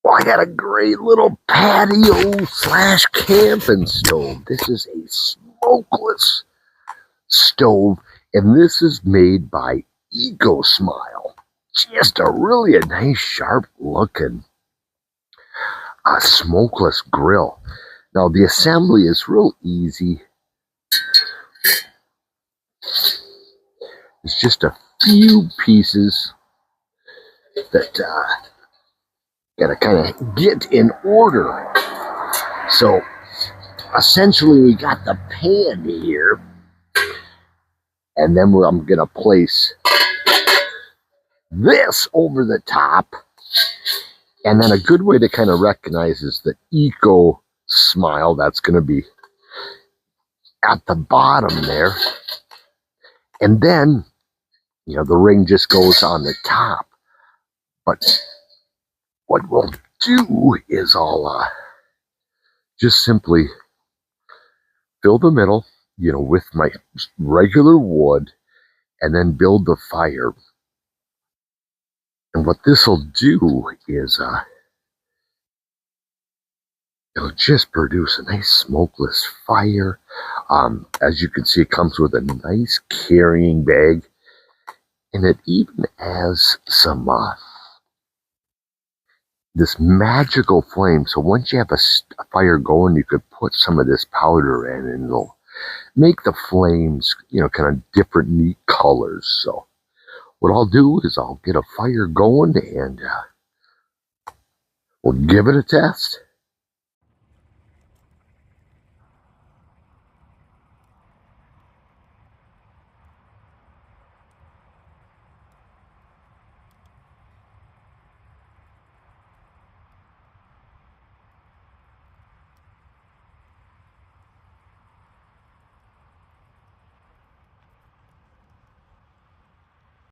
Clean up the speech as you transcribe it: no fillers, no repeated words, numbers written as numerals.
Well, I got a great little patio slash camping stove. This is a smokeless stove, and this is made by Eco Smile. Just a nice, sharp looking smokeless grill. Now, the assembly is real easy. It's just a few pieces that gotta kind of get in order. So essentially we got the pan here, and then I'm gonna place this over the top. And then a good way to kind of recognize is the Eco Smile. That's gonna be at the bottom there. And then, the ring just goes on the top. But what we'll do is I'll just simply fill the middle, with my regular wood, and then build the fire. And what this will do is it'll just produce a nice smokeless fire. As you can see, it comes with a nice carrying bag, and it even has some this magical flame. So once you have a fire going, you could put some of this powder in, and it'll make the flames, kind of different, neat colors. So what I'll do is I'll get a fire going, and we'll give it a test.